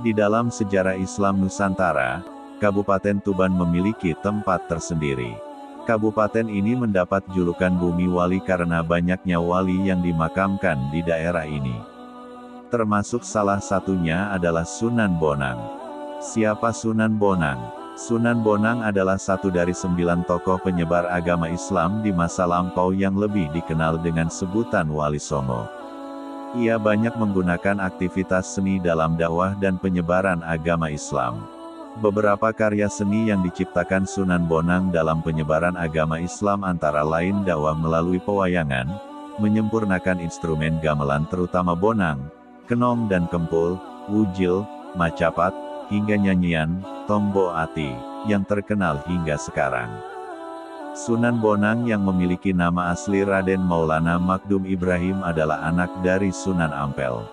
Di dalam sejarah Islam Nusantara, Kabupaten Tuban memiliki tempat tersendiri. Kabupaten ini mendapat julukan Bumi Wali karena banyaknya wali yang dimakamkan di daerah ini. Termasuk salah satunya adalah Sunan Bonang. Siapa Sunan Bonang? Sunan Bonang adalah satu dari 9 tokoh penyebar agama Islam di masa lampau yang lebih dikenal dengan sebutan Wali Songo. Ia banyak menggunakan aktivitas seni dalam dakwah dan penyebaran agama Islam. Beberapa karya seni yang diciptakan Sunan Bonang dalam penyebaran agama Islam antara lain dakwah melalui pewayangan, menyempurnakan instrumen gamelan terutama bonang, kenong dan kempul, wujil, macapat, hingga nyanyian, tombo ati, yang terkenal hingga sekarang. Sunan Bonang yang memiliki nama asli Raden Maulana Makdum Ibrahim adalah anak dari Sunan Ampel.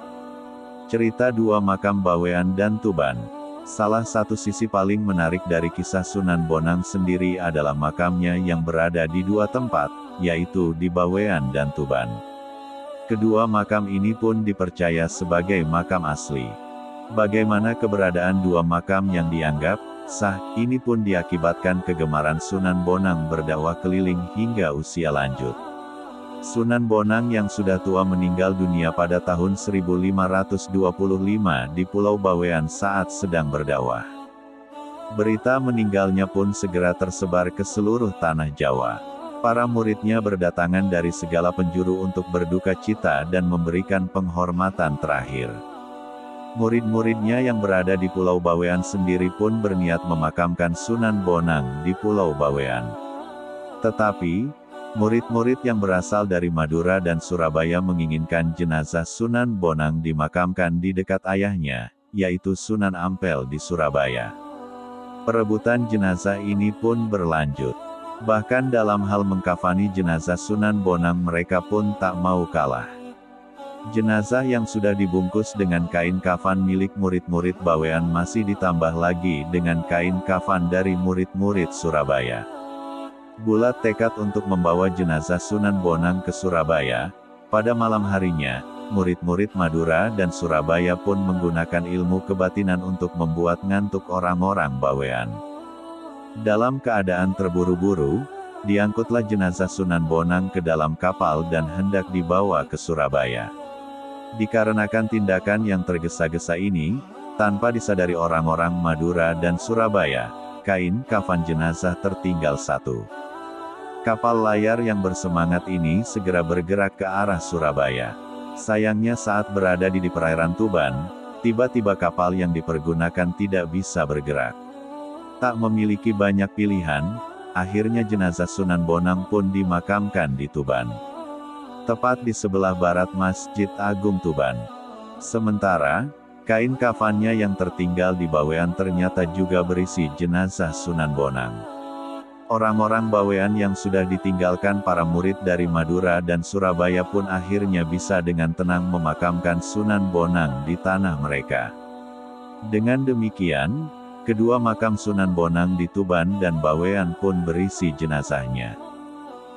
Cerita dua makam Bawean dan Tuban. Salah satu sisi paling menarik dari kisah Sunan Bonang sendiri adalah makamnya yang berada di dua tempat, yaitu di Bawean dan Tuban. Kedua makam ini pun dipercaya sebagai makam asli. Bagaimana keberadaan dua makam yang dianggap sah, ini pun diakibatkan kegemaran Sunan Bonang berdakwah keliling hingga usia lanjut. Sunan Bonang yang sudah tua meninggal dunia pada tahun 1525 di Pulau Bawean saat sedang berdakwah. Berita meninggalnya pun segera tersebar ke seluruh tanah Jawa. Para muridnya berdatangan dari segala penjuru untuk berduka cita dan memberikan penghormatan terakhir. Murid-muridnya yang berada di Pulau Bawean sendiri pun berniat memakamkan Sunan Bonang di Pulau Bawean. Tetapi, murid-murid yang berasal dari Madura dan Surabaya menginginkan jenazah Sunan Bonang dimakamkan di dekat ayahnya, yaitu Sunan Ampel di Surabaya. Perebutan jenazah ini pun berlanjut. Bahkan dalam hal mengkafani jenazah Sunan Bonang mereka pun tak mau kalah. Jenazah yang sudah dibungkus dengan kain kafan milik murid-murid Bawean masih ditambah lagi dengan kain kafan dari murid-murid Surabaya. Bulat tekad untuk membawa jenazah Sunan Bonang ke Surabaya, pada malam harinya, murid-murid Madura dan Surabaya pun menggunakan ilmu kebatinan untuk membuat ngantuk orang-orang Bawean. Dalam keadaan terburu-buru, diangkutlah jenazah Sunan Bonang ke dalam kapal dan hendak dibawa ke Surabaya. Dikarenakan tindakan yang tergesa-gesa ini, tanpa disadari orang-orang Madura dan Surabaya, kain kafan jenazah tertinggal satu. Kapal layar yang bersemangat ini segera bergerak ke arah Surabaya. Sayangnya saat berada di perairan Tuban, tiba-tiba kapal yang dipergunakan tidak bisa bergerak. Tak memiliki banyak pilihan, akhirnya jenazah Sunan Bonang pun dimakamkan di Tuban. Tepat di sebelah barat Masjid Agung Tuban. Sementara, kain kafannya yang tertinggal di Bawean ternyata juga berisi jenazah Sunan Bonang. Orang-orang Bawean yang sudah ditinggalkan para murid dari Madura dan Surabaya pun akhirnya bisa dengan tenang memakamkan Sunan Bonang di tanah mereka. Dengan demikian, kedua makam Sunan Bonang di Tuban dan Bawean pun berisi jenazahnya.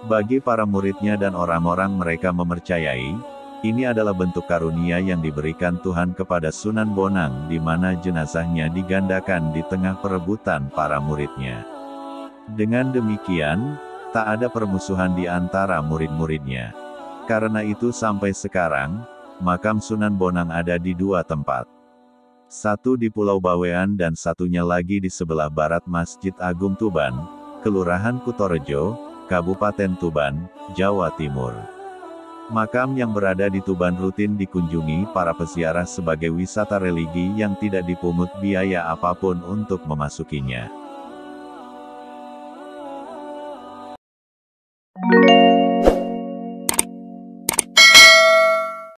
Bagi para muridnya dan orang-orang mereka mempercayai, ini adalah bentuk karunia yang diberikan Tuhan kepada Sunan Bonang di mana jenazahnya digandakan di tengah perebutan para muridnya. Dengan demikian, tak ada permusuhan di antara murid-muridnya. Karena itu sampai sekarang, makam Sunan Bonang ada di dua tempat. Satu di Pulau Bawean dan satunya lagi di sebelah barat Masjid Agung Tuban, Kelurahan Kutorejo, Kabupaten Tuban, Jawa Timur. Makam yang berada di Tuban rutin dikunjungi para peziarah sebagai wisata religi yang tidak dipungut biaya apapun untuk memasukinya.